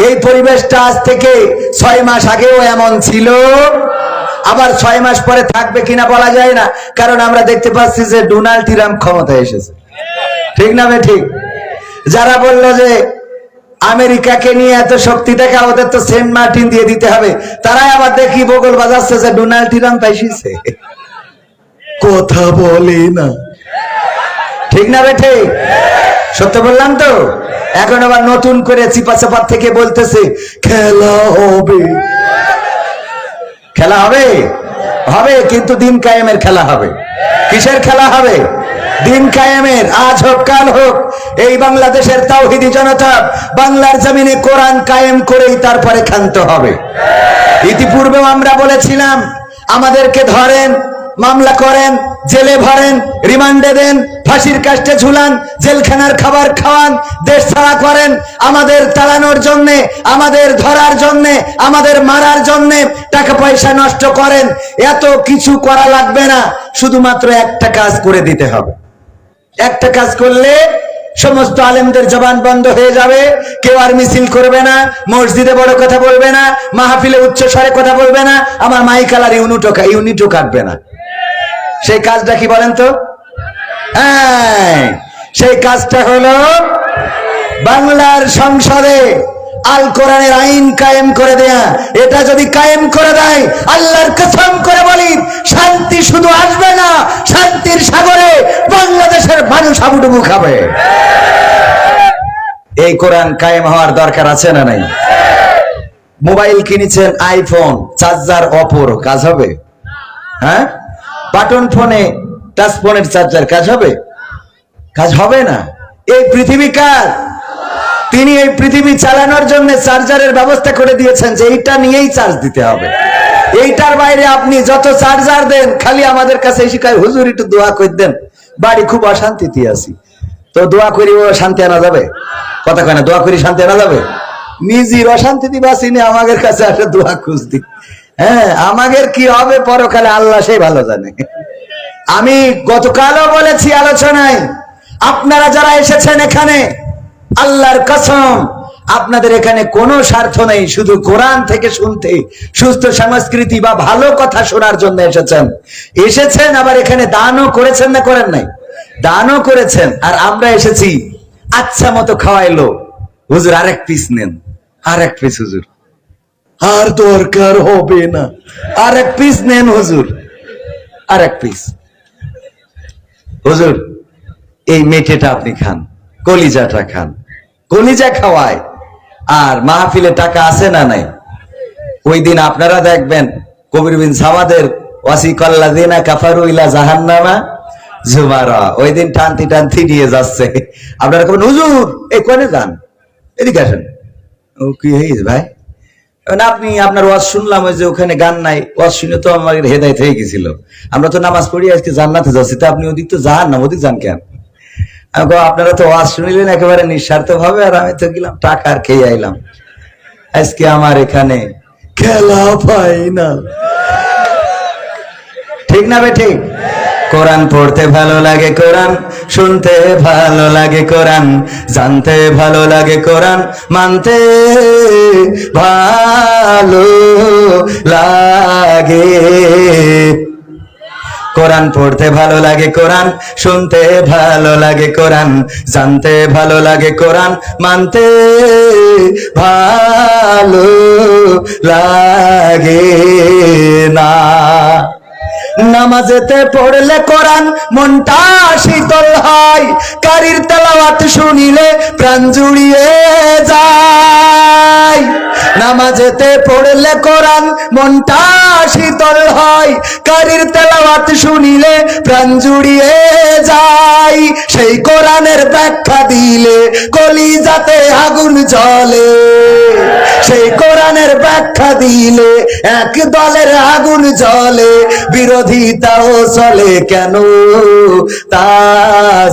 এই পরিবেশটা আজ থেকে 6 মাস আগেও এমন ছিল, আবার 6 মাস পরে থাকবে কিনা বলা যায় না, কারণ আমরা দেখতে পাচ্ছি যে ডোনাল্ড ট্রাম্প ক্ষমতায় এসেছে। ঠিক না বে ঠিক? যারা বললো যে আমেরিকাকে নিয়ে এত শক্তি দেখা, ওদের তো সেন্ট মার্টিন দিয়ে দিতে হবে, তারাই আবার দেখি বগল বাজাচ্ছে যে ডোনাল্ড ট্রাম্প এসেছে। কথা বলে না, ঠিক না বে ঠিক? সত্য বললাম তো? এখন আবার নতুন করে চিপাচাপার থেকে বলতেছে খেলা হবে। খেলা হবে? হবে, কিন্তু দিন কায়েমের খেলা হবে। কিসের খেলা হবে? দিন কায়েমের। আজ হোক কাল হোক এই বাংলাদেশের তাওহীদি জনতা বাংলার জমিনে কোরআন কায়েম করেই তারপরে ক্ষান্ত হবে। ইতিপূর্বেও আমরা বলেছিলাম আমাদেরকে ধরেন, মামলা করেন, জেলে ভরেন, রিমান্ডে দেন, ফাঁসির কাস্টে ঝুলান, জেলখানার খাবার খাওয়ান, দেশ ছাড়া করেন, আমাদের তাড়ানোর জন্যে, আমাদের ধরার জন্যে, আমাদের মারার জন্যে টাকা পয়সা নষ্ট করেন। এত কিছু করা লাগবে না, শুধুমাত্র একটা কাজ করে দিতে হবে। একটা কাজ করলে সমস্ত আলেমদের জবান বন্ধ হয়ে যাবে, কেউ আর মিছিল করবে না, মসজিদে বড় কথা বলবে না, মাহফিলে উচ্চ স্বরে কথা বলবে না, আমার মাইকালার ইউনিটও কাটবে না। সেই কাজটা কি বলেন তো? হ্যাঁ, সেই কাজটা হলো বাংলার সংসদে আল কোরআনের আইন কায়েম করে দেয়া। এটা যদি কায়েম করে দেয়, আল্লাহর কসম করে বলি, শান্তি শুধু আসবে না, শান্তির সাগরে বাংলাদেশের মানুষ হাবুডুবু খাবে। এই কোরআন কায়েম হওয়ার দরকার আছে না নাই? মোবাইল কিনেছেন আইফোন, চার্জার অপর, কাজ হবে? হ্যাঁ, বাটন ফোনে, টাচ ফোনের চার্জার কাজ হবে? কাজ হবে না। এই পৃথিবী কার? তিনি এই পৃথিবী চালানোর জন্য চার্জারের ব্যবস্থা করে দিয়েছেন যে এইটা নিয়েই চার্জ দিতে হবে। এইটার বাইরে আপনি যত চার্জার দেন, খালি আমাদের কাছে এসে কয় হুজুর একটু দোয়া করে দেন, বাড়ি খুব অশান্তিতে আছি। তো দোয়া করি ও শান্তি আনা যাবে? কথা কয় না, দোয়া করি শান্তি আনা যাবে? নিজের অশান্তিতে বাঁচিনি, আমাদের কাছে আসে দোয়া খুঁজতি। হ্যাঁ, আমাদের কি হবে পরকালে আল্লাহ সেই ভালো জানে। আমি গতকালও বলেছি আলোচনায়, আপনারা যারা এসেছেন এখানে, আল্লাহর কসম আপনাদের এখানে কোনো স্বার্থ নেই, শুধু কোরআন থেকে শুনতে, সুস্থ সংস্কৃতি বা ভালো কথা শোনার জন্য এসেছেন। আবার এখানে দানও করেছেন না করেন নাই? দানও করেছেন। আর আমরা এসেছি আচ্ছা মতো খাওয়াইলো, হুজুর আরেক পিস নেন, আরেক পিস হুজুর, আর দরকার হবে না, আরেক পিস নেন হুজুর, আরেক পিস হুজুর, এই মেটেটা আপনি খান, কলিজাটা খান, কলিজা খাওয়ায়। আর মাহফিলে টাকা আছে না নাই? ওই দিন আপনারা দেখবেন কবির বিন সামাদের ওয়াসিকাল্লাযিনা কাফারু ইলা জাহান্নামা যুমারা, ওই দিন টানতি টানতি নিয়ে যাচ্ছে। আপনারা কবেন হুজুর এই কোনে যান, এদিকে আসেন। ও কি হয়েছে ভাই? আপনি আপনার ওয়াজ শুনলাম, ওই যে ওখানে গান নাই, ওয়াজ শুনে তো আমার হেদায়েত হয়ে গেছিল, আমরা তো নামাজ পড়ি আজকে জান্নাতে যাচ্ছি, তো আপনি ওদিক তো যান না, ওদিক যান কেন? আপনারা তো ওয়াজ শুনিলেন একেবারে নিঃস্বার্থ ভাবে, আর আমি তো গেলাম টাকা আর খেয়ে আইলাম। আজকে আমার এখানে খেলা ফাইনাল, ঠিক না বে ঠিক? কোরআন পড়তে ভালো লাগে, কোরআন শুনতে ভালো লাগে, কোরআন জানতে ভালো লাগে, কোরআন মানতে ভালো লাগে। কোরআন পড়তে ভালো লাগে, কোরআন শুনতে ভালো লাগে, কোরআন জানতে ভালো লাগে, কোরআন মানতে ভালো লাগে না। নামাজেতে পড়লে কোরআন মনটা শীতল হয়, কারির তেলাওয়াত শুনিলে প্রাণ জুড়িয়ে যায়। নামাজেতে পড়লে কোরআন মনটা শীতল হয়, কারির তেলাওয়াত শুনিলে প্রাণ জুড়িয়ে যায়। সেই কোরআনের ব্যাখ্যা দিলে কলিজাতে আগুন জ্বলে, সেই কোরআনের ব্যাখ্যা দিলে এক দলের আগুন জ্বলে, বিরোধিতাও চলে কেন তা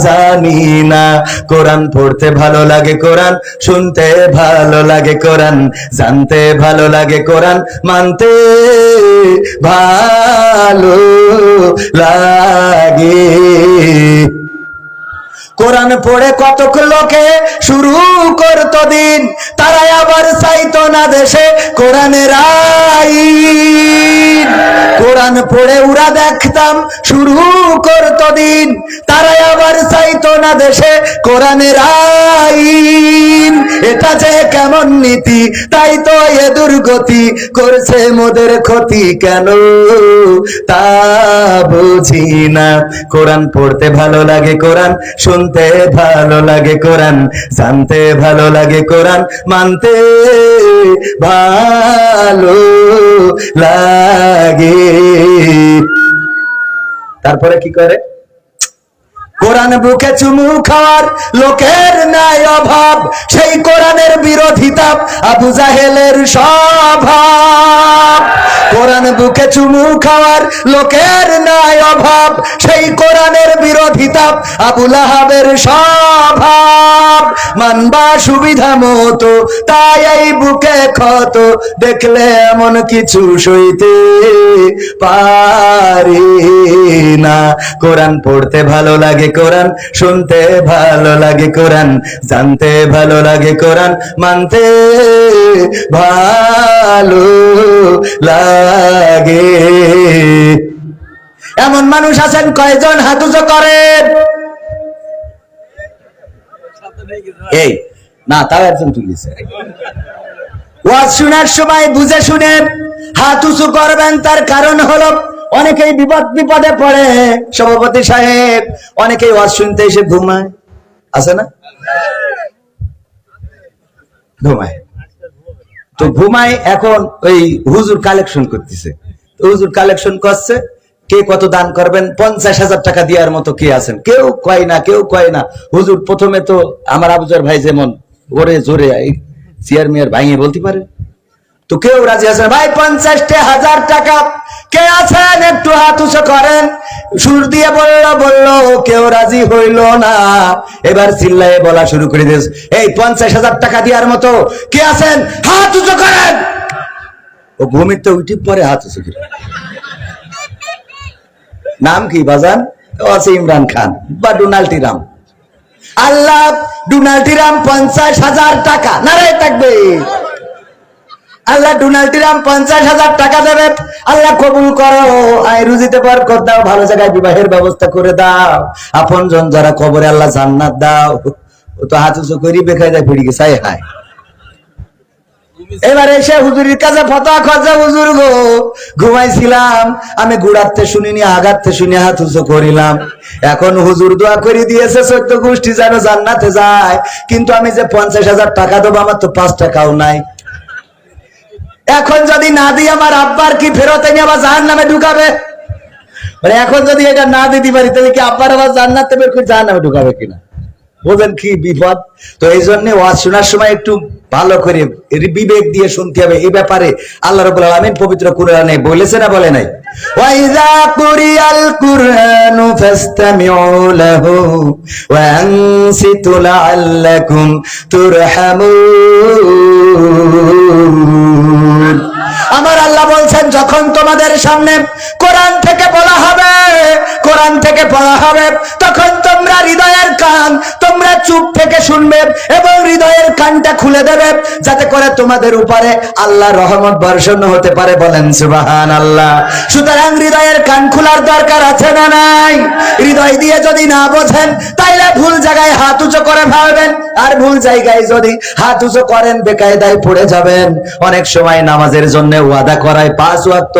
জানি না। কোরআন পড়তে ভালো লাগে, কোরআন শুনতে ভালো লাগে, কোরআন জানতে ভালো লাগে, কোরআন মানতে ভালো লাগে। কোরআন পড়ে কতক লোকে শুরু করতো দিন, তারাই আবার চাইতো দেশে কোরআনের আইন। কোরআন পড়ে ওরা দেখতাম শুরু করতো দিন, তারাই আবার চাইতো না দেশে কোরআনের আইন। এটা যে কেমন নীতি, তাই তো এ দুর্গতি, করছে মোদের ক্ষতি কেন তা বুঝি না। কোরআন পড়তে ভালো লাগে, কোরআন শুনতে ভালো লাগে, কোরআন জানতে ভালো লাগে, কোরআন মানতে ভালো লাগে। তারপরে কি করে? কোরআন বুকে চুমু খাওয়ার লোকের নাই অভাব, সেই কোরআনের বিরোধিতা আবু জাহেলের স্বভাব। কোরআন বুকে চুমু খাওয়ার লোকের নাই অভাব, সেই কোরআনের বিরোধিতা আবু লাহাবের স্বভাব। মানবা সুবিধা মতো, তাই এই বুকে ক্ষত, দেখলে এমন কিছু সইতে পারি না। কোরআন পড়তে ভালো লাগে, কোরআন শুনতে ভালো লাগে, কোরআন জানতে ভালো লাগে, কোরআন মানতে ভালো লাগে। এমন মানুষ আছেন কয়জন? হাত উঁচু করেন। এই না, তাও একজন তুলিছে। ওয়াজ শোনার সময় বুঝে শুনে হাত উঁচু করবেন। তার কারণ হলো অনেকেই বিপদে পড়ে। সভাপতি সাহেব, অনেকেই ওয়াজ শুনতে এসে ঘুমায়, আছে না? ঘুমায় তো ঘুমায়। এখন ওই হুজুর কালেকশন করতেছে, হুজুর কালেকশন করছে। কে কত দান করবেন? 50,000 টাকা দেওয়ার মতো কে আছেন? কেউ কয় না, কেউ কয় না। হুজুর প্রথমে তো আমার আবুজার ভাই যেমন ওরে জোরে চেয়ার মেয়ার ভাঙিয়ে বলতে পারে, তো কেউ রাজি আছেন? ভাই 50,000 টাকা কে আছেন? একটু হাত উঁচু করেন। সুর দিয়ে বললো, কেউ রাজি হইল না। এবার চিল্লায়ে বলা শুরু করে দিয়েছে, এই 50,000 টাকা দেওয়ার মতো কে আছেন? হাত উঁচু করেন। ও ঘুমিতে উঠি পরে হাত উঁচু করে। নাম কি বাজান? আছে ইমরান খান বা ডোনাল্ড ট্রাম্প। আল্লাহ ডোনাল্ড ট্রাম্প 50,000 টাকা, নারায়ে তাকবীর। আল্লাহ ডোনাল্ড ট্রাম্প 50,000 টাকা দেবে। আল্লাহ কবুল করো, আয় রুজিতে বরকত দাও, ভালো জায়গায় বিবাহের ব্যবস্থা করে দাও, আপনজন যারা কবরে আল্লাহ জান্নাত দাও। ও তো হাত উঁচু করি বেকায় যায় পড়ে গেছে। হায় এবার এসে হুজুরের কাছে ফতোয়া খোঁজে, হুজুর গো ঘুমাইছিলাম, আমি গুড়াতে শুনিনি, আগাতে শুনি হাত উঁচু করিলাম। এখন হুজুর দোয়া করে দিয়েছে 14 গোষ্ঠী যেন জান্নাতে যায়, কিন্তু আমি যে 50,000 টাকা দেবো, আমার তো 5 টাকাও নাই। এখন যদি না দিই আমার আব্বার কি ফেরত এনে আবার জাহান্নামে ঢুকাবে? মানে এখন যদি এটা না দিতে পারি, তাহলে কি আব্বার আবার জান্নাতে বের করে জাহান্নামে ঢুকাবে কিনা? বোঝেন কি বিপদ? তো এই জন্য ওয়াজ শোনার সময় একটু ভালো করে বিবেক দিয়ে শুনতে হবে। এই ব্যাপারে আল্লাহ রাব্বুল আলামিন পবিত্র কুরআনে বলেছে না বলে নাই? ওয়া ইযা কুরিয়াল কুরআনু ফাসতামিউ লাহু ওয়া আনসিতু লাআল্লাকুম তুরহামুন। আমার আল্লাহ বলছেন, যখন তোমাদের সামনে কোরআন থেকে বলা হবে, কোরআন থেকে পড়া হবে, তখন তোমরা হৃদয়ের কান তোমরা চুপ থেকে শুনবে এবং হৃদয়ের কানটা খুলে দেবে, যাতে করে তোমাদের উপরে আল্লাহর রহমত বর্ষণ হতে পারে। বলেন সুবহানাল্লাহ। সুতরাং হৃদয়ের কান খোলার দরকার আছে না নাই? হৃদয় দিয়ে যদি না বোঝেন, তাইলে ভুল জায়গায় হাত উঁচু করে ভাববেন, আর ভুল জায়গায় যদি হাত উঁচু করেন বেকায়দায় পড়ে যাবেন। অনেক সময় নামাজের জন্য ওয়াদা করায় 5 ওয়াক্ত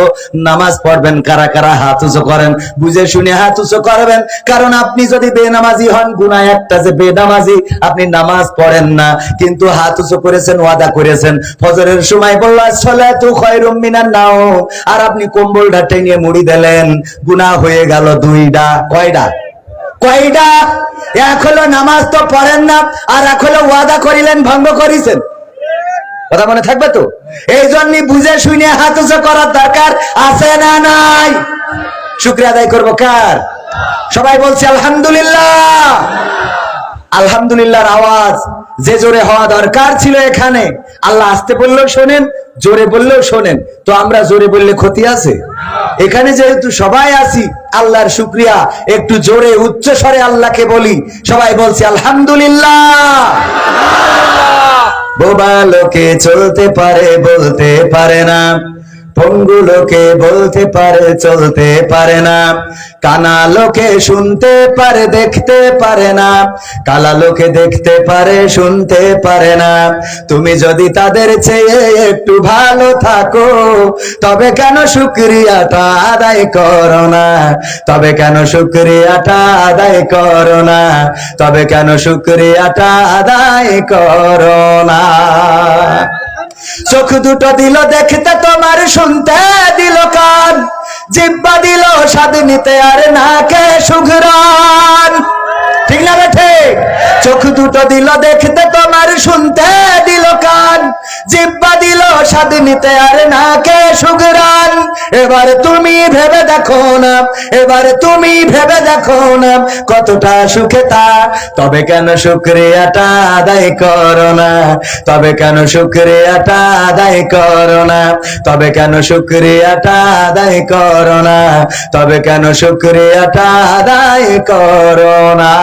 নামাজ পড়বেন, কারা কারা হাত উঁচু করেন? বুঝে শুনে হাত উঁচু করবেন, কারণ আপনি যদি বেনামাজি হন, গুনাহ একটা যে বেনামাজি, আপনি নামাজ পড়েন না কিন্তু হাত উঁচু করেছেন, ওয়াদা করেছেন। ফজরের সময় বলল আসসালাতু খায়রুম মিনান নাওম, আর আপনি কম্বলটা টেনে মুড়ি দিলেন, গুনাহ হয়ে গেল 2টা। কয়টা? এক হলো নামাজ তো পড়েন না, আর এক হলো ওয়াদা করিলেন, ভঙ্গ করেছেন। কথা মনে থাকবে তো? এই জন্য বুঝে শুনে হাত উঁচু করার দরকার আছে না নাই? শুকরিয়া আদায় করবো কার? সবাই বলছে আলহামদুলিল্লাহ। আলহামদুলিল্লাহর আওয়াজ যে জোরে হওয়া দরকার ছিল এখানে, আল্লাহ আস্তে বললেও শোনেন, জোরে বললেও শোনেন। তো আমরা জোরে বললে ক্ষতি আছে? এখানে যেহেতু সবাই আছি, আল্লাহর শুকরিয়া, একটু জোরে উচ্চ স্বরে আল্লাহকে বলি। সবাই বলছি আলহামদুলিল্লাহ। বোবা লোকে চলতে পারে বলতে পারে না, পঙ্গু লোকে বলতে পারে চলতে পারে না, কানা লোকে শুনতে পারে দেখতে পারে না, কালা লোকে দেখতে পারে শুনতে পারে না। তুমি যদি তাদের চেয়ে একটু ভালো থাকো তবে কেন শুকরিয়াটা আদায় করো না, তবে কেন শুকরিয়াটা আদায় করো না, তবে কেন শুকরিয়াটা আদায় করো না। চোখ দুটো দিল দেখতে তোমার, শুনতে দিল কান, জিহ্বা দিল স্বাদ নিতে আর নাকে সুঘ্রাণ। ঠিক না বেঠে? চোখ দুটো দিল দেখতে তোমার, শুনতে দিল কান, জিহ্বা দিল স্বাদ নিতে আর নাকে সুঘ্রাণ। এবার তুমি ভেবে দেখো না, এবার তুমি ভেবে দেখো না কতটা সুখে তা, তবে কেন শুকরিয়াটা আদায় করো না, তবে কেন শুকরিয়াটা আদায় করো না, তবে কেন শুকরিয়াটা আদায় করো না, তবে কেন শুকরিয়াটা আদায় করো না।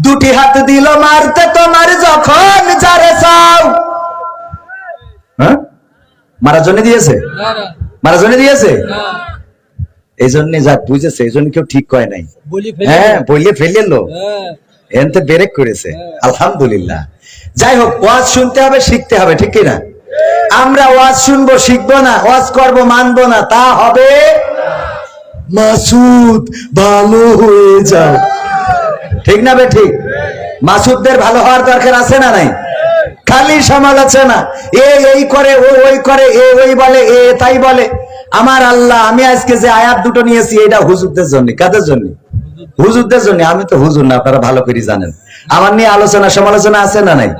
দুটি হাত দিল মারতে তোমার যখন যারে চাও, হ্যাঁ মারার জন্য দিয়েছে, মারার জন্য দিয়েছে, এই জন্য যা বুঝেছে এই জন্য কেউ ঠিক কয় নাই, হ্যাঁ বললে ফেললো এনতে বেরেক করেছে, আলহামদুলিল্লাহ। যাই হোক, ওয়াজ শুনতে হবে, শিখতে হবে, ঠিক কিনা? আমরা ওয়াজ শুনবো শিখবো না, ওয়াজ করবো মানবো না, তা হবে মাসুদ ভালো হয়ে যাও। ঠিক না বে ঠিক? মাসুদদের ভালো হওয়ার দরকার আছে না নাই? খালি সমালোচনা, এই করে ও ওই করে, ওই বলে এ তাই বলে। আমার আল্লাহ, আমি আজকে যে আয়াত দুটো নিয়েছি এটা হুজুরদের জন্য। কাদের জন্য? হুজুরদের জন্য। আমি তো হুজুর না, আপনারা ভালো করে জানেন। আমার নিয়ে আলোচনা সমালোচনা আছে না নাই?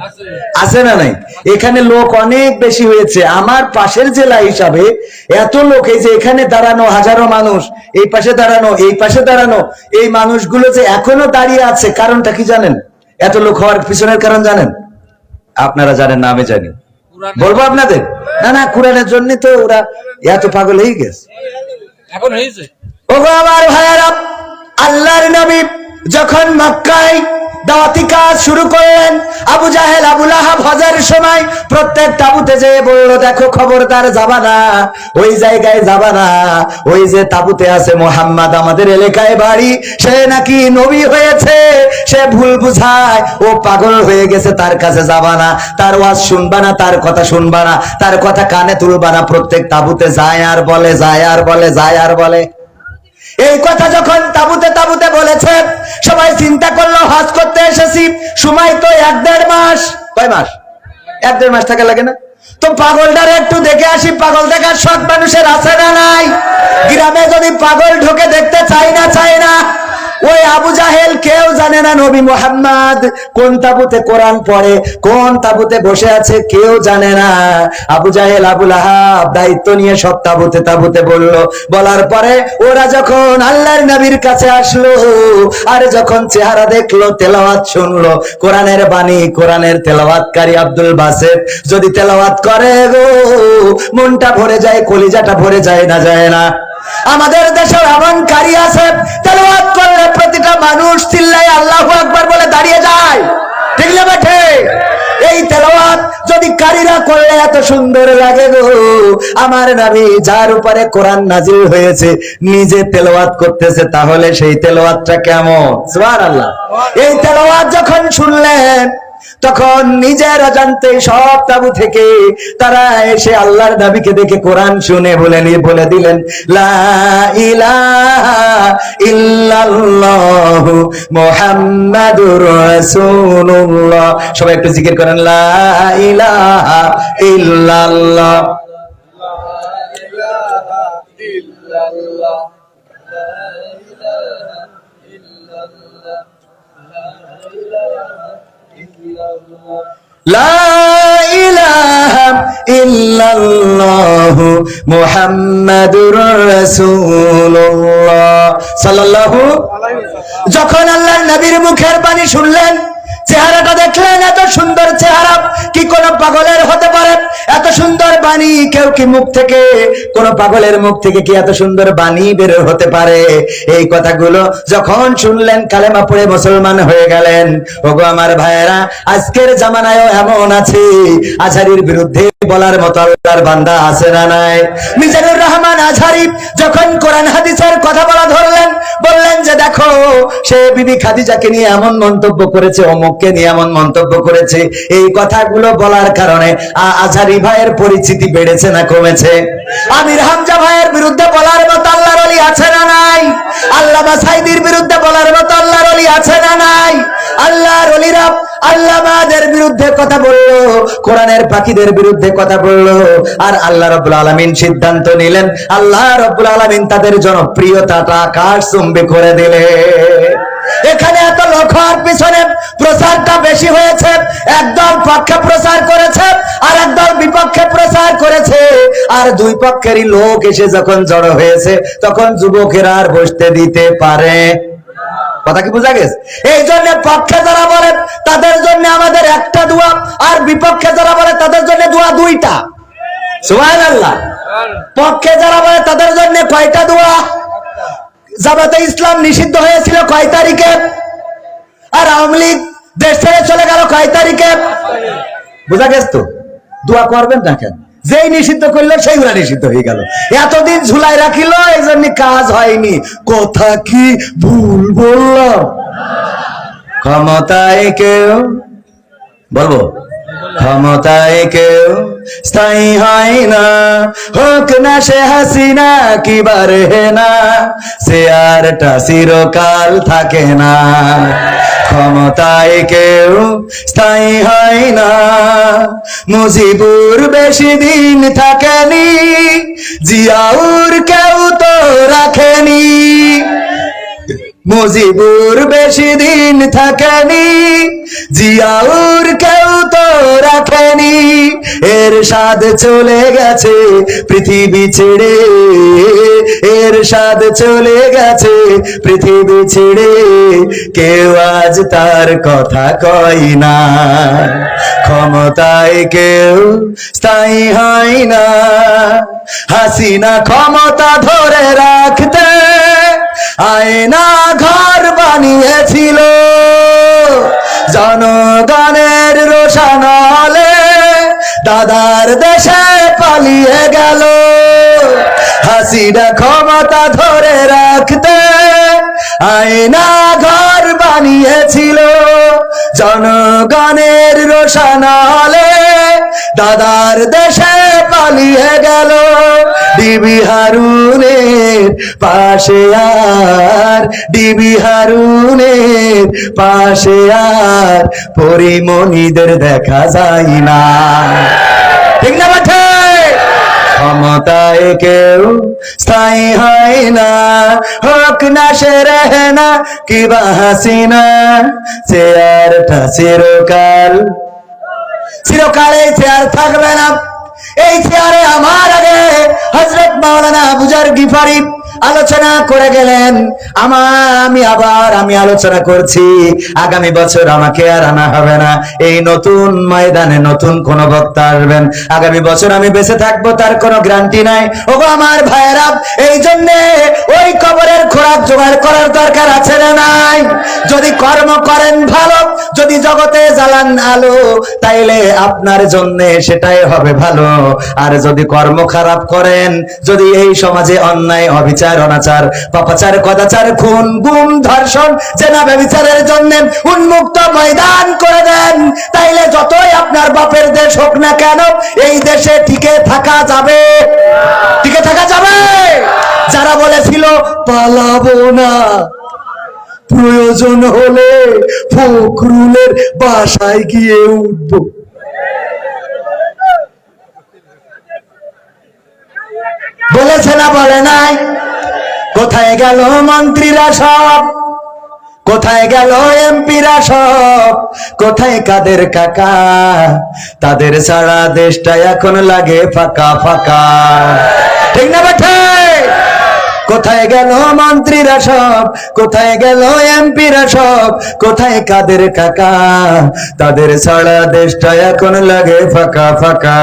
আছে না নাই? এখানে লোক অনেক বেশি হয়েছে। আমার পাশের জেলা হিসাবে এত লোক, এই যে এখানে দাঁড়ানো হাজারো মানুষ, এই পাশে দাঁড়ানো, এই পাশে দাঁড়ানো, এই মানুষগুলো যে এখনো দাঁড়িয়ে আছে, কারণটা কি জানেন? এত লোক হওয়ার পিছনের কারণ জানেন? আপনারা জানেন না, আমি জানি। বলবো আপনাদের? না না, কোরআনের জন্য তো ওরা এত পাগল হয়ে গেছে এখন হয়েছে। ওগো আমার ভাইয়েরা, আল্লাহর নবী যখন মক্কায় দাওয়াতি কাজ শুরু করলেন, আবু জাহেল আবু লাহাব হজের সময় প্রত্যেক তাবুতে যেয়ে বলল, দেখো খবরদার যাবা না, ওই জায়গায় যাবা না, ওই যে তাবুতে আছে মুহাম্মদ, আমাদের এলাকায় বাড়ি, সে নাকি নবী হয়েছে, সে ভুল বুঝায়, ও পাগল হয়ে গেছে, তার কাছে যাবা না, তার ওয়াজ শুনবা না, তার কথা শুনবা না, তার কথা কানে তুলবা না। প্রত্যেক তাবুতে যায় আর বলে, যায় আর বলে, যায় আর বলে। এই কথা যখন তাবুতে তাবুতে বলেছে, সবাই চিন্তা করলো হজ করতে এসেছি, সময় তো 1-1.5 মাস। কয় মাস? 1-1.5 মাস থাকা লাগে না? তো পাগলটারে একটু দেখে আসি, পাগল দেখার শখ মানুষের আছে না নাই? গ্রামে যদি পাগল ঢোকে দেখতে চাই না, চাই না? ওই আবু জাহেল কেউ জানে না নবী মুহাম্মদ কোন তাবুতে কোরআন পড়ে, কোন তাবুতে বসে আছে, কেউ জানে না। আবু জাহেল আবু লাহাব দায়িত্ব নিয়ে সব তাবুতে তাবুতে বললো। বলার পরে ওরা যখন আল্লাহর নবীর কাছে আসলো, আর যখন চেহারা দেখলো, তেলাওয়াত শুনলো, কোরআনের বাণী, কোরআনের তেলাওয়াতকারী আব্দুল বাসেত যদি তেলাওয়াত করে গো, মনটা ভরে যায়, কলিজাটা ভরে যায় না, যায় না? আমাদের দেশের এমন কারি আছে, তেলাওয়াত করলে প্রতিটা মানুষ চিল্লায় আল্লাহু আকবার বলে দাঁড়িয়ে যায়। ঠিক না বেঠে? এই তেলাওয়াত যদি কারিরা করলে এত সুন্দর লাগে গো, আমার নবী যার উপরে কোরআন নাজিল হয়েছে নিজে তেলাওয়াত করতেছে, তাহলে সেই তেলাওয়াতটা কেমন? সুবহানাল্লাহ। এই তেলাওয়াত যখন শুনলেন, তখন নিজের অজান্তে সব তাবু থেকে তারা এসে আল্লাহর নবীকে দেখে কোরআন শুনে বলে দিলেন, লা ইলাহা ইল্লাল্লাহু মুহাম্মাদুর রাসূলুল্লাহ। সবাই একটু জিকির করেন, লা ইলাহা ইল্লাল্লাহ। লা ইলাহা ইল্লাল্লাহু মুহাম্মাদুর রাসূলুল্লাহ সাল্লাল্লাহু আলাইহি ওয়াসাল্লাম। যখন আল্লাহর নবীর মুখের বাণী শুনলেন, চেহারাটা দেখলেন, এত সুন্দর চেহারা কি কোন পাগলের হতে পারে? এত সুন্দর বাণী কেউ কি মুখ থেকে, কোন পাগলের মুখ থেকে কি এত সুন্দর বাণী বের হতে পারে? এই কথাগুলো যখন শুনলেন কালেমা পড়ে মুসলমান হয়ে গেলেন। ওগো আমার ভাইয়েরা, আজকের জামানায়ও এমন আছে আজহারীর বিরুদ্ধে বলার মতো আল্লাহর বান্দা আছে না নাই? মিজানুর রহমান আজহারী যখন কোরআন হাদিসের কথা বলা ধরলেন, বললেন যে দেখো সে বিবি খাদিজাকে নিয়ে এমন মন্তব্য করেছে, অমুককে নিয়ে এমন মন্তব্য করেছে। এই কথাগুলো বলার কারণে আজহারী ভাইয়ের পরিচিতি বেড়েছে না কমেছে? আমির হামজা ভাইয়ের বিরুদ্ধে বলার মতো আল্লাহর ওলি আছে না নাই? আল্লামা সাঈদীর বিরুদ্ধে বলার মতো আল্লাহর ওলি আছে না নাই? আল্লাহর ওলিরা আল্লামাদের বিরুদ্ধে কথা বললো, কোরআনের পাখিদের বিরুদ্ধে কথা বললো, আর আল্লাহ রাব্বুল আলামিন সিদ্ধান্ত নিলেন, আল্লাহ রাব্বুল আলামিন তাদের জনপ্রিয়তাটা আকাশচুম্বী করে দিলেন। এখানে এত লক্ষার পিছনে প্রচারটা বেশি হয়েছে। একদল পক্ষে প্রচার করেছে আর একদল বিপক্ষে প্রচার করেছে, আর দুই পক্ষেরই লোক এসে যখন জড়ো হয়েছে তখন যুবকেরা আর বসতে দিতে পারে? কথা কি বোঝা গেছে? এই জন্য পক্ষে যারা বলে তাদের জন্য আমাদের একটা দোয়া, আর বিপক্ষে যারা বলে তাদের জন্য দোয়া দুইটা। সুবহানাল্লাহ। পক্ষে যারা বলে তাদের জন্য কয়টা দোয়া? জামাতে ইসলাম নিষিদ্ধ হয়েছিল কয় তারিখে? আর আওয়ামী লীগ দেশ ছেড়ে চলে গেল কয় তারিখে? বোঝা গেছে তো? দোয়া করবেন না কেন? যেই নিষিদ্ধ করলো সেইগুলা নিষিদ্ধ হয়ে গেল। এতদিন ঝুলাই রাখিল, এই জন্য কাজ হয়নি। কথা কি ভুল বললাম? ক্ষমতায় কেউ, বলবো, ক্ষমতায় কেউ স্থায়ী হয় না, হোক না সে হাসিনা কি বারে না, সে আরটা চিরকাল থাকে না। ক্ষমতায় কেউ স্থায়ী হয় না, মুজিবুর বেশি দিন থাকেনি, জিয়াউর কেউ তো রাখেনি। মুজিবুর বেশি দিন থাকেনি, জিয়াউর কেউ তো রাখেনি। এরশাদ চলে গেছে পৃথিবী ছেড়ে, এরশাদ চলে গেছে পৃথিবী ছেড়ে, কেউ আজ তার কথা কয় না। ক্ষমতায় কেউ স্থায়ী হয় না, হাসিনা ক্ষমতা ধরে রাখতে আয়না ঘর বানিয়েছিল, জনগণের রোশানলে দাদার দেশে পালিয়ে গেল। হাসিনা ক্ষমতা ধরে রাখতে আয়না ঘর বানিয়েছিল, জনগণের রোশানলে দাদার দেশে পালিয়ে গেল। ডিবি হারুনের পাশে আর, ডিবি হারুনের পাশে আর পরিমণিদের দেখা যায় না। ঠিক না বাঠে? ক্ষমতায় কেউ স্থায়ী হয় না, হোক না সে রেহেনা কিবা হাসিনা, চেয়ারটা চিরকাল, চিরকাল এই চেয়ার থাকবে না। এই চেয়ারে আমার আগে হযরত মাওলানা আবুজার গিফারি আলোচনা করে গেলেন। আমি আলোচনা করছি, আগামী বছর আমাকে আর আনা হবে না। এই নতুন ময়দানে নতুন কোন বক্তা আসবেন, আগামী বছর আমি বেঁচে থাকবো তার কোনো গ্যারান্টি নাই। ওগো আমার ভাইয়েরা, এই জন্য ওই কবরের খোরাক জোগাড় করার দরকার আছে না নাই? যদি কর্ম করেন ভালো, যদি জগতে জ্বালান আলো, তাইলে আপনার জন্য সেটাই হবে ভালো। আর যদি কর্ম খারাপ করেন, যদি এই সমাজে অন্যায়, অবিচার, অনাচার, পাপাচার, কদাচার, খুন, গুম, ধর্ষণ, জেনা, ব্যভিচারের জন্য উন্মুক্ত ময়দান করে দেন, তাইলে যতই আপনার বাপের দেশ হোক না কেন, এই দেশে টিকে থাকা যাবে? টিকে থাকা যাবে? যারা বলেছিল পালাবো না, প্রয়োজন হলে ফখরুলের বাসায় গিয়ে উঠবো, বলেছে না বলে নাই? কোথায় গেল মন্ত্রীরা সব? কোথায় গেল এমপিরা সব? কোথায় কাদের কাকা? তাদের ছাড়া দেশটা এখন লাগে ফাঁকা ফাঁকা। ঠিক না বেঠে? কোথায় গেল মন্ত্রীরা সব, কোথায় গেল এমপিরা সব, কোথায় কাদের কাকা? তাদের ছাড়া দেশটা এখন লাগে ফাঁকা ফাঁকা,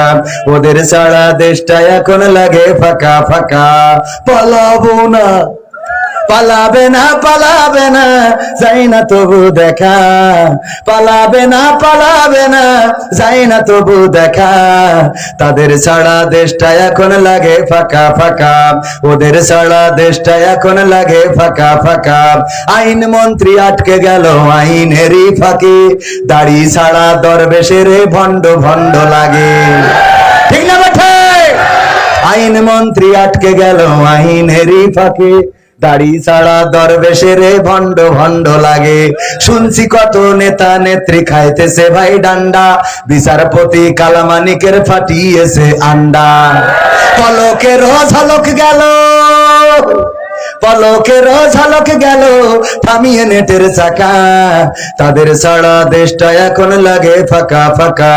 ওদের ছাড়া দেশটা এখন লাগে ফাঁকা ফাঁকা। পালাবো না, পালাবে না, পালাবে না, যাই না তবু দেখা, পালাবে না, পালাবে না, যাই না তবু দেখা। তাদের ছাড়া দেশটা এখন লাগে ফাঁকা ফাঁকা, ওদের ছাড়া দেশটা এখন লাগে ফাঁকা ফাঁকা। আইন মন্ত্রী আটকে গেল আইনেরই ফাঁকে, দাড়ি ছাড়া দরবেশের ভণ্ড ভণ্ড লাগে। ঠিক না বেঠে? আইন মন্ত্রী আটকে গেল আইনেরই ফাঁকে, দাড়ি ছাড়া দরবেশের ভণ্ড ভণ্ড লাগে। শুনছি কত নেতা নেত্রী খাইতেছে ভাই ডান্ডা, বিচারপতি কালামানিকের ফাটিয়েছে আন্ডা। পলকের ঝলক গেল, পলকের ঝলক গেল, থামিয়ে নেটের চাকা। তাদের ছাড়া দেশটা এখন লাগে ফাঁকা ফাঁকা,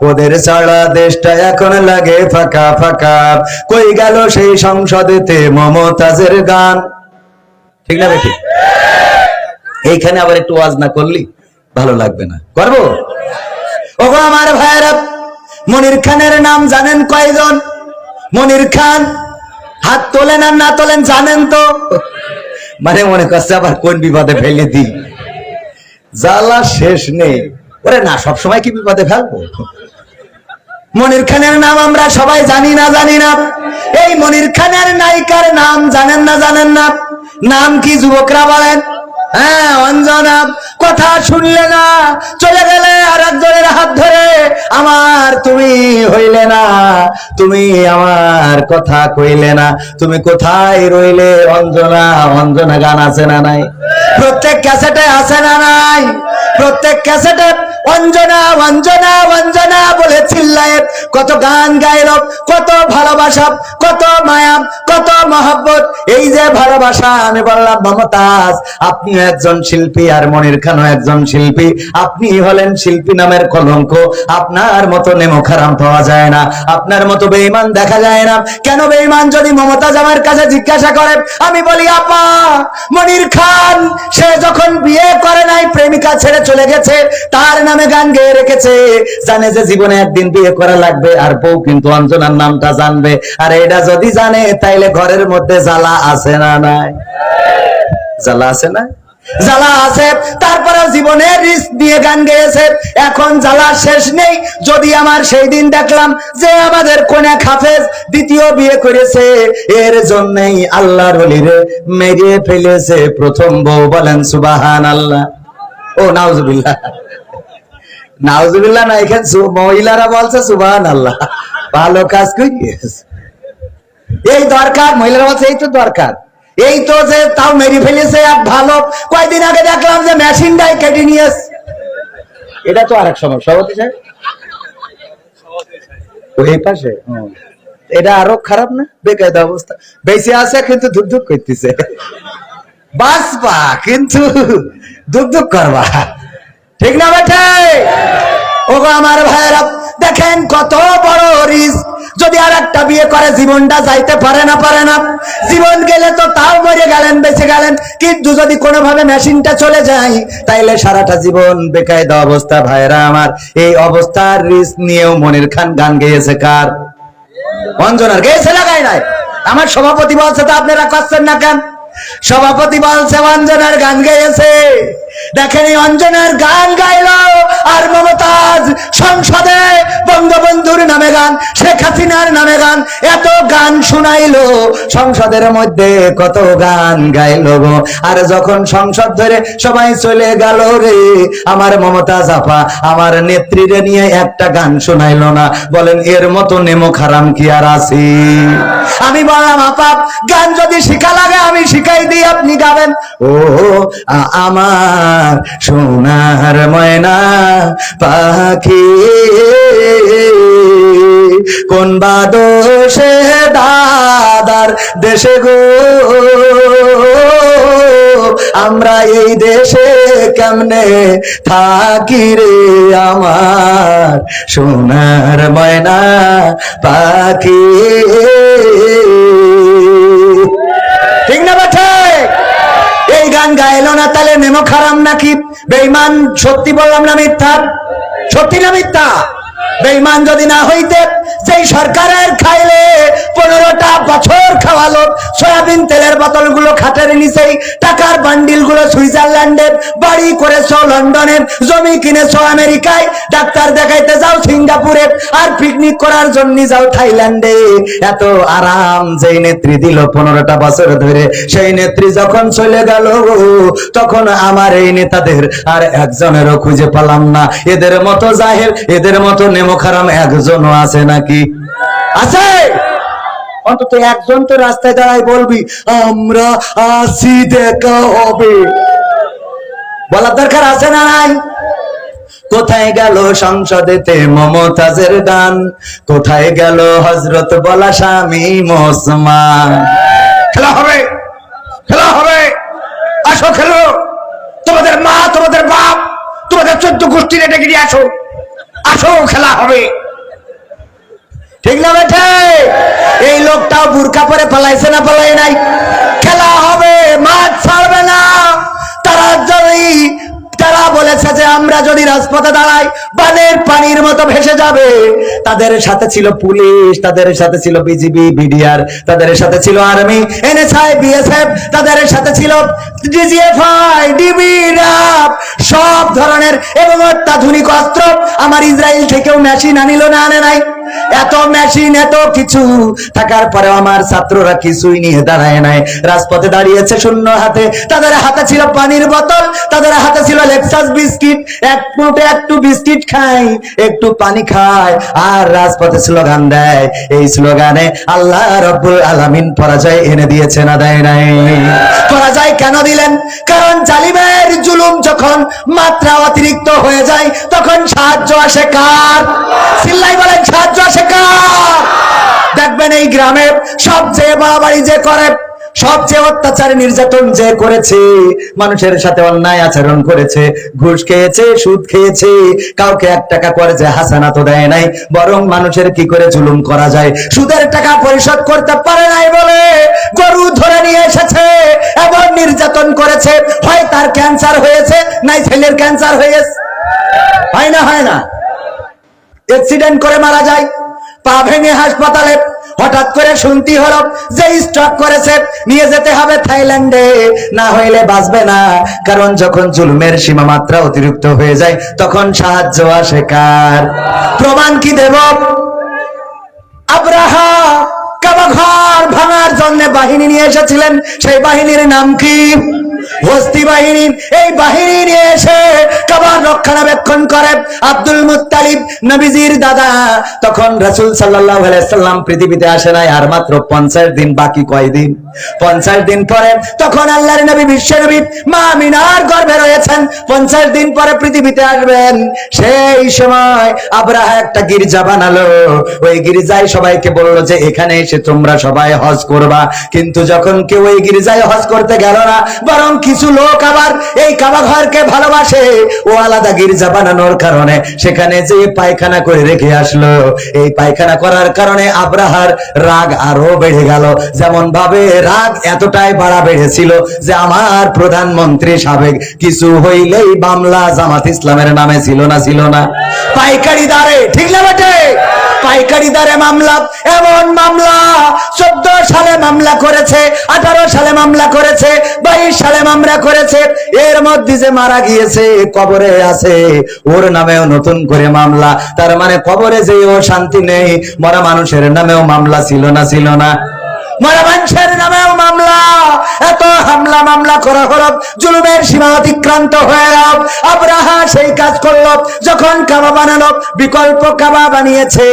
ওদের ছাড়া দেশটা এখন লাগে ফাঁকা ফাঁকা। কই গেল সেই সংসদেতে মমতাজের গান? ঠিক না বেঠিক? এইখানে আবার একটু ওয়াজ না করলি ভালো লাগবে না, করবো? ওগো আমার ভাইয়েরা, মনির খানের নাম জানেন কয়জন? মনির খান হাত তোলেন আর না তোলেন জানেন তো? মানে মনে করছে আবার কোন বিপদে ফেলে দিই, জ্বালা শেষ নেই। ওরে না, সবসময় কি বিপদে ফেলবো? মনির খানের নাম আমরা সবাই জানি না, জানি না? এই মনির খানের নায়িকার নাম জানেন না, জানেন না? নাম কি যুবকরা বলেন? হ্যাঁ, অঞ্জনা। কথা শুনলে না, চলে গেলে আর একজনের হাত ধরে, আমার তুমি হইলে না, তুমি আমার কথা কইলে না, তুমি কোথায় রইলে অঞ্জনা? অঞ্জনা গান আছে না নাই? প্রত্যেক ক্যাসেটে আছে না নাই? প্রত্যেক ক্যাসেটে অঞ্জনা অঞ্জনা অঞ্জনা বলে চিল্লায় কত গান গাইল, কত ভালোবাসা, কত মায়া, কত মহব্বত। এই যে ভালোবাসা, আমি বললাম মমতাজ আপনি একজন শিল্পী আর মনির খানও একজন শিল্পী, আপনি হলেন শিল্পী নামের কলঙ্ক। আপনার মতো নেমো খারাম পাওয়া যায় না, আপনার মতো বেঈমান দেখা যায় না। কেন বেঈমান? যদি মমতাজ আমার কাছে জিজ্ঞাসা করে, আমি বলি আপা মনির খান সে যখন বিয়ে করে নাই, প্রেমিকা ছেড়ে চলে গেছে, তার নামে গান গেয়ে রেখেছে, জানে যে জীবনে একদিন বিয়ে করা লাগবে, আর বউ কিন্তু অঞ্জনার নামটা জানবে। আর এটা যদি জানে তাইলে ঘরের মধ্যে জ্বালা আছে না নাই? জ্বালা আছে না? জ্বালা আছে। তারপরেও জীবনের রিস্ক দিয়ে গান গেয়েছে, এখন জ্বালা শেষ নেই। যদি আমার সেই দিন দেখলাম যে আমাদের কন্যা হাফেজ দ্বিতীয় বিয়ে করেছে, এর জন্যই আল্লাহর ওলিরে মেরে ফেলেছে প্রথম বউ। বলেন সুবহানাল্লাহ। ও নাউজুবিল্লাহ, নাউজুবিল্লাহ না, এখানে মহিলারা বলছে সুবহানাল্লাহ। ভালো কাজ করিস, এই দরকার। মহিলারা বলছে এই তো দরকার, এই তো যে তাও মেরে ফেলেছে এক ভালো। কয়েকদিন আগে দেখলাম যে মেশিনটাই কেটে নিয়েছে। এটা তো আরেক সমস্যা হতে চায় ওই পাশে, এটা আরো খারাপ না? বেকায়দা অবস্থা, বেঁচে আছে কিন্তু ধুক ধুক করতেছে। বাঁচবা কিন্তু ধুক ধুক করবা, ঠিক না বেঠে? ওগো আমার ভাইয়েরা, দেখেন কত বড় রিস্ক। যদি আর একটা বিয়ে করে জীবনটা যাইতে পারে না, পারে না। জীবন গেলে তো তাও মরে গেলেন, বেঁচে গেলেন, কিন্তু যদি কোনোভাবে মেশিনটা চলে যায় তাইলে সারাটা জীবন বেকায়দা অবস্থা। ভাইরা আমার, এই অবস্থার রিস্ক নিয়েও মনির খান গান গেয়েছে। কার? অঞ্জনার। গেয়েছে লাগাই নাই? আমার সভাপতি বলছে তো আপনারা করছেন না কেন? সভাপতি বলছে অঞ্জনার গান গেয়েছে। দেখেন এই অঞ্জনার গান গাইল আর মমতাজ সংসদে বঙ্গবন্ধুর নামে গান, শেখ হাসিনার নামে গান, এত গান শুনাইলো সংসদের মধ্যে, কত গান গাইল গো। আর যখন সংসদ ধরে সবাই চলে গেল রে, আমার মমতাজ আপা আমার নেত্রীরে নিয়ে একটা গান শোনাইলো না। বলেন এর মতো নেমো খারাম কি আর আছে? আমি বললাম আপা গান যদি শিখা লাগে আমি শিখাই দিই, আপনি গাবেন। ও আমার সোনার ময়না পাখি, কোন বাদশে দাদার দেশে গো, আমরা এই দেশে কেমনে থাকি রে, আমার সোনার ময়না পাখি। ঠিক গান গাইলো না, তাহলে নেমক হারাম নাকি? বেঈমান সত্যি বললাম না মিথ্যা? সত্যি না মিথ্যা? বেঈমান যদি না হইতে, যেই সরকারের খাইলে 15টা বছর খাওয়ালো, সয়াবিন তেলের বোতলগুলো খাটের নিচেই, টাকার বান্ডিল গুলো সুইজারল্যান্ডে, বাড়ি করেছো লন্ডনে, জমি কিনেছো আমেরিকায়, ডাক্তার দেখাইতে যাও সিঙ্গাপুরে, আর পিকনিক করার জন্য যাও থাইল্যান্ডে, এত আরাম যেই নেত্রী দিল 15টা বছর ধরে, সেই নেত্রী যখন চলে গেল, তখন আমার এই নেতাদের আর একজনেরও খুঁজে পেলাম না। এদের মতো জাহেল, এদের মতো নেমক হারাম একজনও আছে নাকি? আছে? অন্তত একজন তো রাস্তায় দাঁড়ায় বলবি আমরা আসি, দেখা হবে, বলার দরকার আছে না নাই? কোথায় গেল সংসদেতে মমতাজের গান? কোথায় গেল হযরত বলা স্বামী ওসমান? খেলা হবে, খেলা হবে, আসো খেলো। তোমাদের মা, তোমাদের বাপ, তোমাদের 14 গোষ্ঠী রেটে গিয়ে আসো, আসো খেলা হবে। ঠিক না বেঠে? এই লোকটাও বুরকা পরে পালাইছে না পালাই নাই? খেলা হবে, মাঠ ছাড়বে না। তারা বলেছে যে আমরা যদি রাজপথে দাঁড়াই, বানের পানির মতো ভেসে যাবে। তাদের সাথে ছিল পুলিশ, তাদের সাথে ছিল বিজিবি, বিডিআর, তাদের সাথে ছিল আর্মি, এনএসআই, বিএসএফ, তাদের সাথে ছিল ডিজিএফআই, ডিবি, র্যাব, সব ধরনের এবং অত্যাধুনিক অস্ত্র। আমার ইসরায়েল থেকেও মেশিন আনিল না, আনে নাই? এত মেশিন, এত কিছু থাকার পরে আমার ছাত্ররা কিছুই নিয়ে দাঁড়ায় নাই, রাজপথে দাঁড়িয়েছে শূন্য হাতে। তাদের হাতে ছিল পানির বোতল, তাদের হাতে ছিল লেক্সাস বিস্কিট, একটু বিস্কিট খাই, একটু পানি খায়, আর রাজপথে স্লোগান দেয়। এই স্লোগানে আল্লাহ রাব্বুল আলামিন পরাজয় এনে দিয়েছে না দেয় নাই? পরাজয় কেন দিলেন? কারণ জালিমের জুলুম যখন মাত্রা অতিরিক্ত হয়ে যায়, তখন সাহায্য আসে কার? চিল্লাই বলেন, সাহায্য আসে কার? দেখবেন এই গ্রামে সবচেয়ে বাড়াবাড়ি যে করে, সবচেয়ে অত্যাচার নির্যাতন যে করেছে, মানুষের সাথে অন্যায় আচরণ করেছে, ঘুষ খেয়েছে, সুদ খেয়েছে, কাউকে 1 টাকা করে যে হাসানা তো দেয় নাই, বরং মানুষের কি করে জুলুম করা যায় সুদের টাকা পরিশোধ করতে পারে নাই বলে গরু ধরে নিয়ে এসেছে, এমন নির্যাতন করেছে। হয় তার ক্যান্সার হয়েছে, নাই ছেলের ক্যান্সার হয়েছে। হয় না? হয় না? অ্যাক্সিডেন্ট করে মারা যায়, পা ভেঙে হাসপাতালে, হঠাৎ করে শুনতে হলো যে স্ট্রোক করেছে, নিয়ে যেতে হবে থাইল্যান্ডে, না হইলে বাঁচবে না। কারণ যখন জুলুমের সীমা মাত্রা অতিরিক্ত হয়ে যায়, তখন সাহায্য আসে কার? প্রমাণ কি দেব? আব্রাহা কাবা ঘর ভাঙার জন্য বাহিনী নিয়ে এসেছিলেন, সেই বাহিনীর নাম কি? হস্তি বাহিনী। এই বাহিনী নিয়ে এসে কাবার রক্ষণাবেক্ষণ করে আব্দুল মুত্তালিব, নবীজির দাদা। তখন রাসূল সাল্লাল্লাহু আলাইহি সাল্লাম পৃথিবীতে আসে নাই, আর মাত্র 50 দিন বাকি। কয় দিন? 50 দিন পরে তখন আল্লাহর নবী, বিশ্ব নবী মা আমিনার গর্ভে রয়েছেন, 50 দিন পরে পৃথিবীতে আসবেন। সেই সময় আব্রাহা একটা গির্জা বানালো, ওই গির্জায় সবাইকে বললো যে এখানে এসে তোমরা সবাই হজ করবা। কিন্তু যখন কেউ ওই গির্জায় হজ করতে গেল না, বরং কিছু লোক আবার এই কাবা ঘরকে ভালোবাসে, ও আলাদা গির্জা বানানোর কারণে সেখানে যে পায়খানা করে রেখে আসলো। এই পায়খানা করার কারণে আব্রাহার রাগ আরো বেড়ে গেল। যেমন ভাবে রাগ এতটাই বাড়া বেড়েছিল যে আমার প্রধানমন্ত্রী সাবেক কিছু হইলেই মামলা জামাত ইসলামের নামে ছিল না? পাইকারি দারে, ঠিক না বেটে? পাইকারি দারে মামলা, এমন মামলা 14 সালে মামলা করেছে, 18 সালে মামলা করেছে, 22 সালে মামলা করেছে। এর মধ্যে যে মারা গিয়েছে, কবরে আছে, ওর নামেও নতুন করে মামলা। তার মানে কবরে যে ও শান্তি নেই, মরা মানুষের নামেও মামলা ছিল না? মরা মানুষের নামেও মামলা। এত হামলা মামলা করা হলো, জুলুমের সীমা অতিক্রান্ত হয়ে গেল। আব্রাহা সেই কাজ করলো, যখন কাবা বানালো, বিকল্প কাবা বানিয়েছে।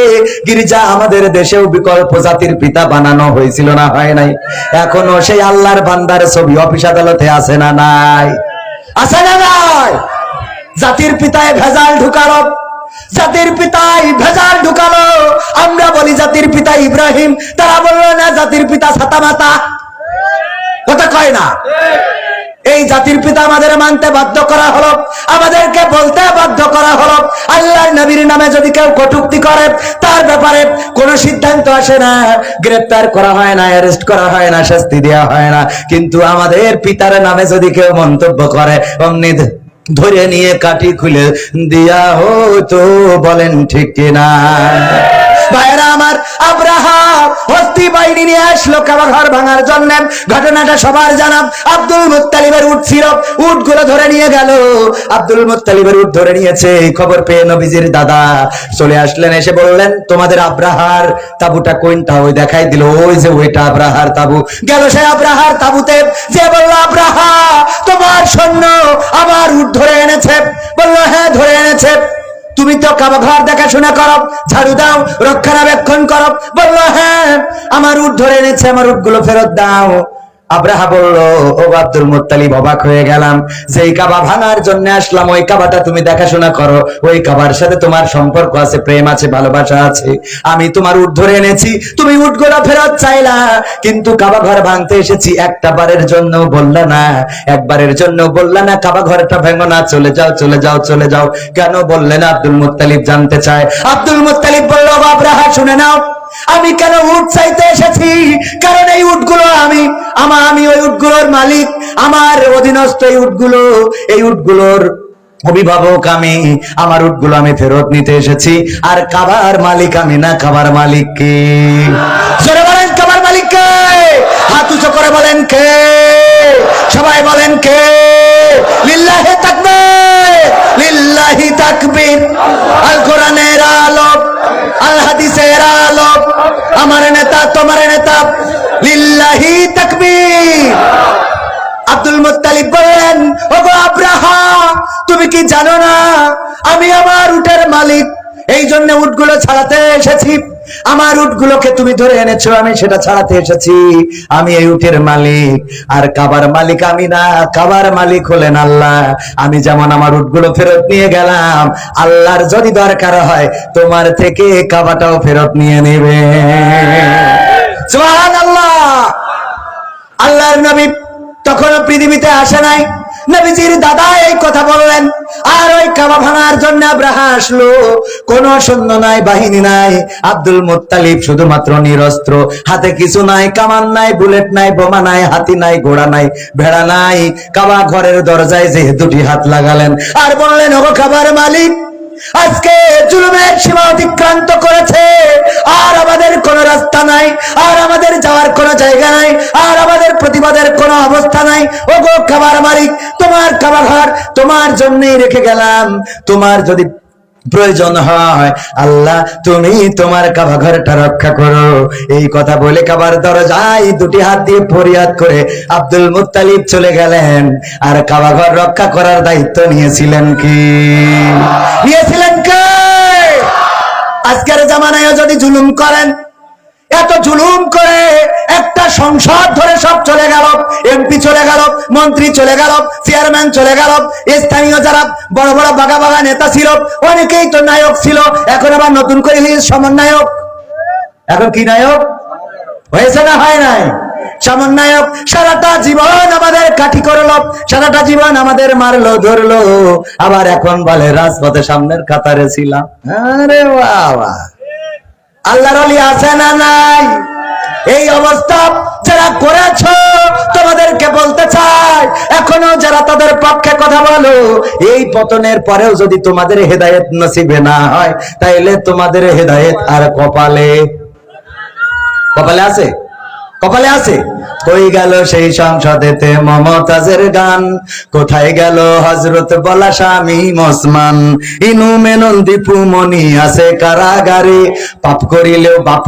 গির্জা আমাদের দেশেও বিকল্প জাতির পিতা বানানো হয়েছিল না? হয় নাই? এখনো সেই আল্লাহর বান্দার ছবি অফিস আদালতে আছে না নাই? আছে না নাই? জাতির পিতায় ভেজাল ঢুকালো, জাতির পিতাই ভেজাল ঢুকালো। আমরা বলি জাতির পিতা ইব্রাহিম, তারা বললো না জাতির পিতা ছাতা মাতা। কথা কয় না? এই জাতির পিতা আমাদের মানতে বাধ্য করা হলো, আমাদেরকে বলতে বাধ্য করা হলো। আল্লাহর নবীর নামে যদি কেউ কটূক্তি করে, তার ব্যাপারে কোন সিদ্ধান্ত সিদ্ধান্ত আসে না, গ্রেফতার করা হয় না, অ্যারেস্ট করা হয় না, শাস্তি দেওয়া হয় না, কিন্তু আমাদের পিতার নামে যদি কেউ মন্তব্য করে অমনি ধরে নিয়ে কাটি খুলে দিয়া হতো। বলেন ঠিক কিনা? ভাইরা আমার, আব্রাহা হস্তি বাহিনী নিয়ে আসলো কাবা ঘর ভাঙার জন্য। ঘটনাটা সবার জানা। আব্দুল মুত্তালিবের উট ছিল, উটগুলো ধরে নিয়ে গেল। আব্দুল মুত্তালিবের উট ধরে নিয়েছে, খবর পেয়ে নবীজির দাদা চলে আসলেন, এসে বললেন তোমাদের আব্রাহার তাবুটা কোনটা? ওই দেখাই দিল, ওই যে ওইটা আব্রাহার তাবু। গেল সে আব্রাহার তাবুতে, যে বলল আব্রাহা তোমার সৈন্য আমার উট ধরে এনেছে। বলল হ্যাঁ ধরে এনেছে। তুমি তো কাবা ঘর দেখাশোনা করো, ঝাড়ু দাও, রক্ষণাবেক্ষণ করো। বলল হ্যাঁ আমার উট ধরে এনেছে, আমার উটগুলো ফেরত দাও। আব্রাহা বলল ও আব্দুল মুত্তালিব, অবাক হয়ে গেলাম, যেই কাবা ভাঙার জন্য আসলাম ওই কাবাটা তুমি দেখাশোনা করো, ওই কাবার সাথে তোমার সম্পর্ক আছে, প্রেম আছে, ভালোবাসা আছে। আমি তোমার উট ধরে এনেছি, তুমি উটগুলো ফেরত চাইলা, কিন্তু কাবা ঘর ভাঙতে এসেছি, একটা বারের জন্য বললা না, একবারের জন্য বললা না কাবা ঘরটা ভেঙো না, চলে যাও চলে যাও চলে যাও, কেন বললে না? আব্দুল মুত্তালিব জানতে চায়। আব্দুল মুত্তালিব বলল আব্রাহা শুনে নাও, আমি কেন উট চাইতে এসেছি? কারণ এই উটগুলো আমি ওই উটগুলোর মালিক, আমার অধীনস্থ এই উটগুলো, এই উটগুলোর অভিভাবক আমি, আমার উটগুলো আমি ফেরত নিতে এসেছি। আর কাবার মালিক আমি না, কাবার মালিক কে? জোরে বলেন কাবার মালিক কে? হাত উঁচু করে বলেন কে? সবাই বলেন কে? লিল্লাহি তাকবীর, লিল্লাহি তাকবীর। আল কোরআনের আলো, আল হাদিসের আলো, আমার নেতা তোমার নেতা, লিল্লাহি তাকবীর। আব্দুল মুত্তালিব বললেন ওগো আব্রাহা তুমি কি জানো না আমি আমার উটের মালিক, এই জন্য উটগুলো ছাড়াতে এসেছি। আমার উটগুলোকে তুমি ধরে এনেছো, আমি সেটা ছাড়াতে এসেছি। আমি এই উটের মালিক, আর কাবার মালিক আমি না, কাবার মালিক হলেন আল্লাহ। আমি যেমন আমার উটগুলো ফেরত নিয়ে গেলাম, আল্লাহর যদি দরকার হয় তোমার থেকে কাবাটাও ফেরত নিয়ে নেবে। সুবহানাল্লাহ। আল্লাহর নবী তখনও পৃথিবীতে আসে নাই, নবীজির দাদা এই কথা বললেন। আর ওই কাবা ভাঙার জন্য আব্রাহা আসলো, কোন সৈন্য নাই, বাহিনী নাই। আব্দুল মুত্তালিব শুধুমাত্র নিরস্ত্র, হাতে কিছু নাই, কামান নাই, বুলেট নাই, বোমা নাই, হাতি নাই, ঘোড়া নাই, ভেড়া নাই। কাবা ঘরের দরজায় যে দুটি হাত লাগালেন আর বললেন ওগো কাবার মালিক, আজকে জুলুমের সীমা অতিক্রান্ত করেছে, আর আমাদের কোন রাস্তা নাই, আর আমাদের যাওয়ার কোন জায়গা নাই, আর আমাদের প্রতিবাদের কোন অবস্থা নাই। ওগো কাবার মালিক, তোমার কাবা ঘর তোমার জন্যই রেখে গেলাম, তোমার যদি প্রয়োজন হয় আল্লাহ তুমি তোমার কাবা ঘরটা রক্ষা করো। এই কথা বলে কাবার দরজায় দুটি হাত দিয়ে ফরিয়াদ করে আব্দুল মুত্তালিব চলে গেলেন। আর কাবা ঘর রক্ষা করার দায়িত্ব নিয়েছিলেন কি? নিয়েছিলেন কে? আজকের জামানায় যদি জুলুম করেন, এত জুলুম করে একটা সংসদ ধরে সব চলে গেল, এমপি চলে গেল, মন্ত্রী চলে গেল, চেয়ারম্যান চলে গেল, স্থানীয় যারা বড় বড় বাগা বাগা নেতা ছিল অনেকেই তো নায়ক ছিল, এখন আবার নতুন করে সমন্বয়ক। এখন কি নায়ক হয়েছে না হয় নাই? সমন্বয়ক। সারাটা জীবন আমাদের কাঠি করলো, সারাটা জীবন আমাদের মারলো ধরলো, আবার এখন বলে রাজপথে সামনের কাতারে ছিলাম। আরে বাবা, আল্লাহর ওলি আছে না নাই? এই অবস্থা যারা করেছ তোমাদেরকে বলতে চাই, এখনো যারা তাদের পক্ষে কথা বলো, এই পতনের পরেও যদি তোমাদের হেদায়েত নসিবে না হয়, তাইলে তোমাদের হেদায়েত আর কপালে, কপালে আছে, কপালে আছে। কই গেল সেই সংসদেতে মমতাজের গান, কোথায় গেল হযরত বলা স্বামী ওসমান, ইনু মেনন দীপু মনি আছে কারাগারে, পাপ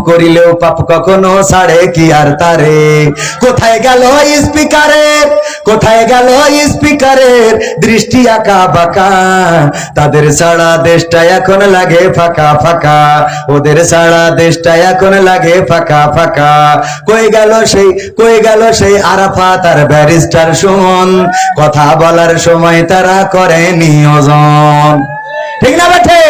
করিলেও পাপ কখনো ছাড়ে কি আর তারে। কোথায় গেল স্পিকারের, কোথায় গেল স্পিকারের দৃষ্টি আঁকা বাঁকা, তাদের ছাড়া দেশটা এখন লাগে ফাঁকা ফাঁকা, ওদের ছাড়া দেশটা এখন লাগে ফাঁকা ফাঁকা। কই গেল সেই আরাফাত আর ব্যারিস্টার সুমন, কথা বলার সময় তারা করে নিয়োজন। ঠিক না বেঠে?